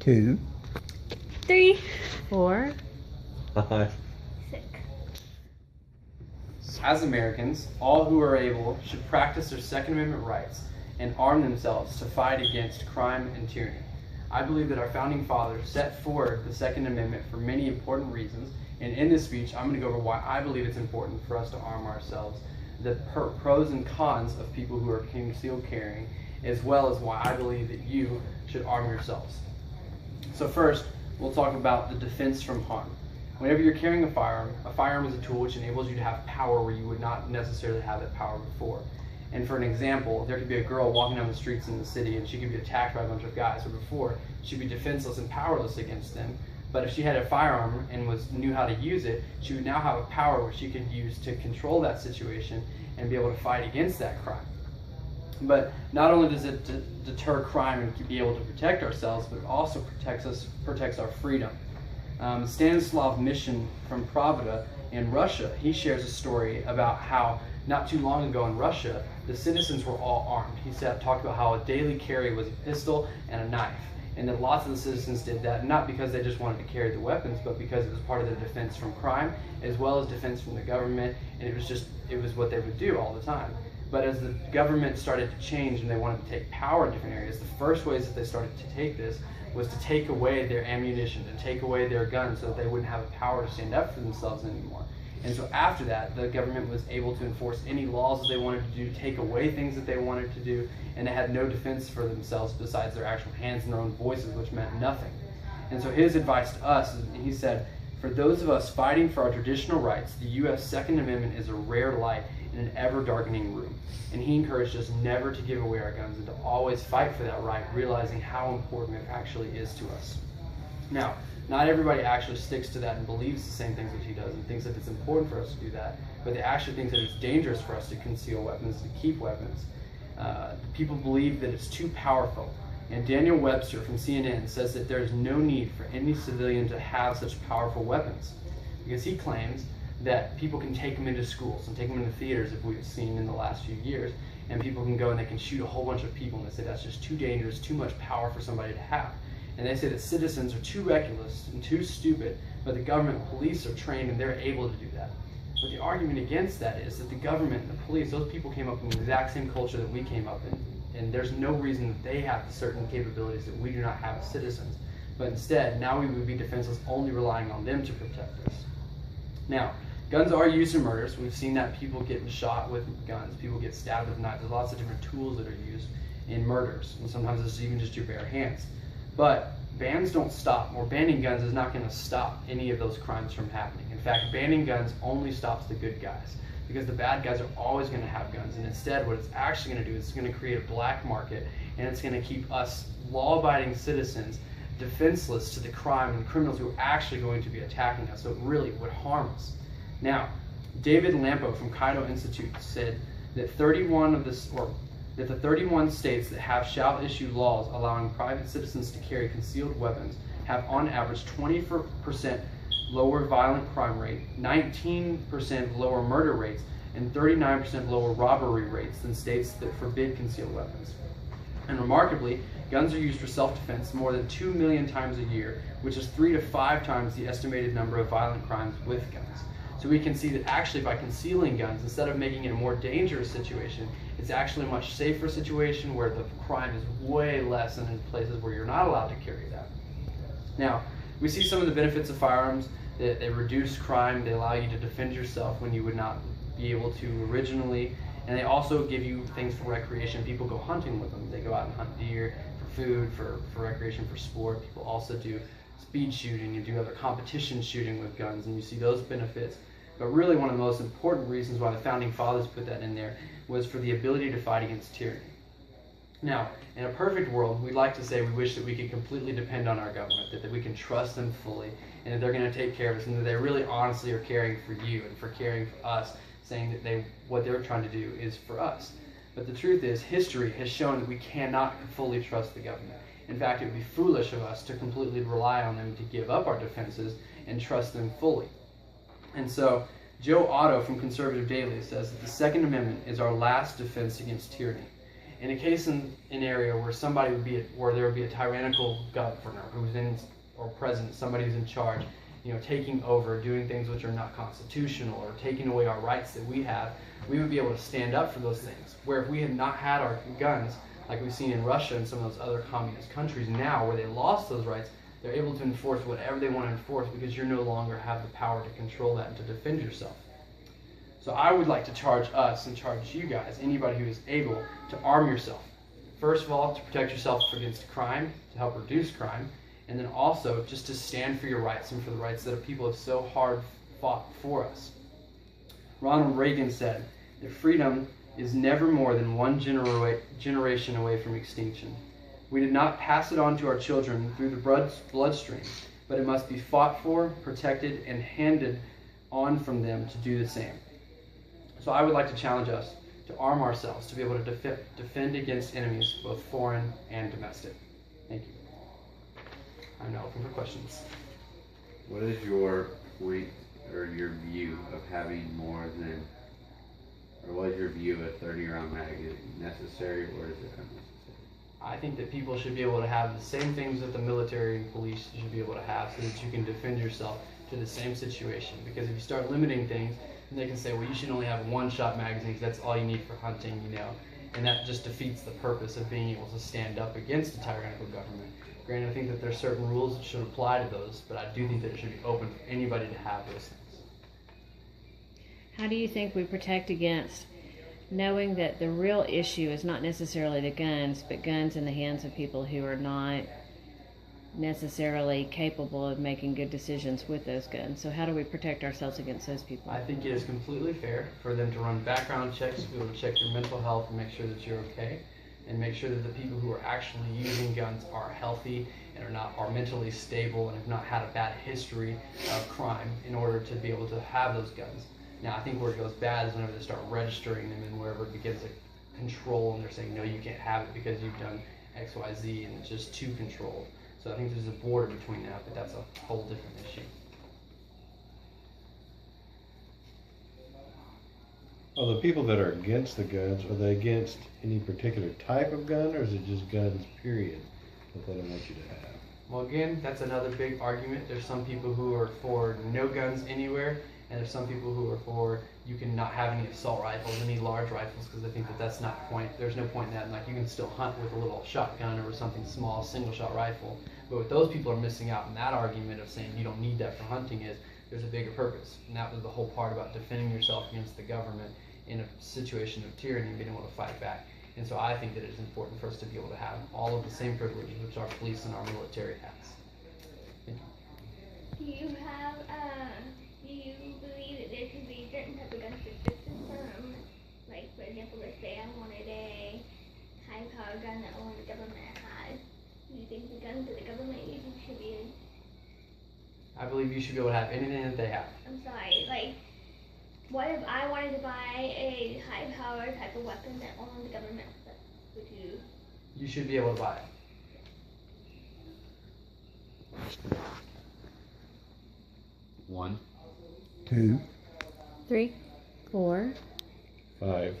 2, 3, 4, 5. 6. As Americans, all who are able should practice their Second Amendment rights and arm themselves to fight against crime and tyranny. I believe that our founding fathers set forward the Second Amendment for many important reasons, and in this speech, I'm going to go over why I believe it's important for us to arm ourselves, the pros and cons of people who are concealed carrying, as well as why I believe that you should arm yourselves. So first, we'll talk about the defense from harm. Whenever you're carrying a firearm is a tool which enables you to have power where you would not necessarily have that power before. And for an example, there could be a girl walking down the streets in the city and she could be attacked by a bunch of guys, where before she'd be defenseless and powerless against them. But if she had a firearm and knew how to use it, she would now have a power which she could use to control that situation and be able to fight against that crime. But not only does it deter crime and be able to protect ourselves, but it also protects our freedom. Stanislav Mishin from Pravda in Russia, he shares a story about how not too long ago in Russia, the citizens were all armed. He talked about how a daily carry was a pistol and a knife, and that lots of the citizens did that, not because they just wanted to carry the weapons, but because it was part of their defense from crime, as well as defense from the government, and it was what they would do all the time. But as the government started to change and they wanted to take power in different areas, the first ways that they started to take this was to take away their ammunition, to take away their guns so that they wouldn't have a power to stand up for themselves anymore. And so after that, the government was able to enforce any laws that they wanted to do, take away things that they wanted to do, and they had no defense for themselves besides their actual hands and their own voices, which meant nothing. And so his advice to us, he said, for those of us fighting for our traditional rights, the U.S. Second Amendment is a rare light in an ever-darkening room. And he encouraged us never to give away our guns and to always fight for that right, realizing how important it actually is to us. Now, not everybody actually sticks to that and believes the same things that he does and thinks that it's important for us to do that, but they actually think that it's dangerous for us to conceal weapons, to keep weapons. People believe that it's too powerful. And Daniel Webster from CNN says that there is no need for any civilian to have such powerful weapons, because he claims that people can take them into schools and take them into theaters, as we've seen in the last few years, and people can go and they can shoot a whole bunch of people, and they say that's just too dangerous, too much power for somebody to have. And they say that citizens are too reckless and too stupid, but the government and police are trained and they're able to do that. But the argument against that is that the government and the police, those people came up in the exact same culture that we came up in, and there's no reason that they have certain capabilities that we do not have as citizens. But instead, now we would be defenseless, only relying on them to protect us. Now, guns are used in murders. We've seen that people get shot with guns, people get stabbed with knives. There's lots of different tools that are used in murders, and sometimes it's even just your bare hands. But bans don't stop, or banning guns is not going to stop any of those crimes from happening. In fact, banning guns only stops the good guys, because the bad guys are always going to have guns, and instead what it's actually going to do is it's going to create a black market, and it's going to keep us law-abiding citizens defenseless to the crime and criminals who are actually going to be attacking us, so it really would harm us. Now, David Lampo from Cato Institute said that the 31 states that shall issue laws allowing private citizens to carry concealed weapons have on average 20% lower violent crime rate, 19% lower murder rates, and 39% lower robbery rates than states that forbid concealed weapons. And remarkably, guns are used for self-defense more than 2 million times a year, which is 3 to 5 times the estimated number of violent crimes with guns. So we can see that actually by concealing guns, instead of making it a more dangerous situation, it's actually a much safer situation where the crime is way less than in places where you're not allowed to carry that. Now, we see some of the benefits of firearms. They reduce crime, they allow you to defend yourself when you would not be able to originally, and they also give you things for recreation. People go hunting with them. They go out and hunt deer for food, for recreation, for sport. People also do speed shooting and do other competition shooting with guns, and you see those benefits. But really one of the most important reasons why the Founding Fathers put that in there was for the ability to fight against tyranny. Now, in a perfect world, we'd like to say we wish that we could completely depend on our government, that we can trust them fully, and that they're going to take care of us, and that they really honestly are caring for you and for caring for us, saying that what they're trying to do is for us. But the truth is, history has shown that we cannot fully trust the government. In fact, it would be foolish of us to completely rely on them to give up our defenses and trust them fully. And so, Joe Otto from Conservative Daily says that the Second Amendment is our last defense against tyranny. In a case in an area where somebody would be, where there would be a tyrannical governor who's in, or president, somebody who's in charge, taking over, doing things which are not constitutional, or taking away our rights that we have, we would be able to stand up for those things. Where if we had not had our guns, like we've seen in Russia and some of those other communist countries now, where they lost those rights, they're able to enforce whatever they want to enforce because you no longer have the power to control that and to defend yourself. So I would like to charge us and charge you guys, anybody who is able, to arm yourself. First of all, to protect yourself against crime, to help reduce crime, and then also just to stand for your rights and for the rights that people have so hard fought for us. Ronald Reagan said that freedom is never more than one generation away from extinction. We did not pass it on to our children through the bloodstream, but it must be fought for, protected, and handed on from them to do the same. So I would like to challenge us to arm ourselves to be able to defend against enemies, both foreign and domestic. Thank you. I'm now open for questions. What is your point or your view of having more than, or what is your view of a 30-round mag? Is it necessary or is it unnecessary? I think that people should be able to have the same things that the military and police should be able to have so that you can defend yourself to the same situation. Because if you start limiting things, then they can say, well, you should only have one-shot magazines, that's all you need for hunting, and that just defeats the purpose of being able to stand up against a tyrannical government. Granted, I think that there are certain rules that should apply to those, but I do think that it should be open for anybody to have those things. How do you think we protect against knowing that the real issue is not necessarily the guns, but guns in the hands of people who are not necessarily capable of making good decisions with those guns? So how do we protect ourselves against those people? I think it is completely fair for them to run background checks, to be able to check your mental health and make sure that you're okay, and make sure that the people who are actually using guns are healthy and are mentally stable and have not had a bad history of crime in order to be able to have those guns. Now, I think where it goes bad is whenever they start registering them and wherever it begins to control, and they're saying, no, you can't have it because you've done X, Y, Z, and it's just too controlled. So I think there's a border between that, but that's a whole different issue. Well, the people that are against the guns, are they against any particular type of gun, or is it just guns, period, that they don't want you to have? Well, again, that's another big argument. There's some people who are for no guns anywhere, and there's some people who are for you can not have any assault rifles, any large rifles, because I think that that's not point. There's no point in that. And like you can still hunt with a little shotgun or something small, single shot rifle. But what those people are missing out in that argument of saying you don't need that for hunting is there's a bigger purpose. And that was the whole part about defending yourself against the government in a situation of tyranny and being able to fight back. And so I think that it's important for us to be able to have all of the same privileges which our police and our military has. Thank you. Do you have, do you believe that there could be certain type of guns restricted from, like, for example, let's say I wanted a high-powered gun that only the government has. Do you think the guns that the government uses should be, I believe you should be able to have anything that they have. I'm sorry, like, what if I wanted to buy a high-powered type of weapon that only the government has? Would you? You should be able to buy it. 1, 2, 3, 4, 5,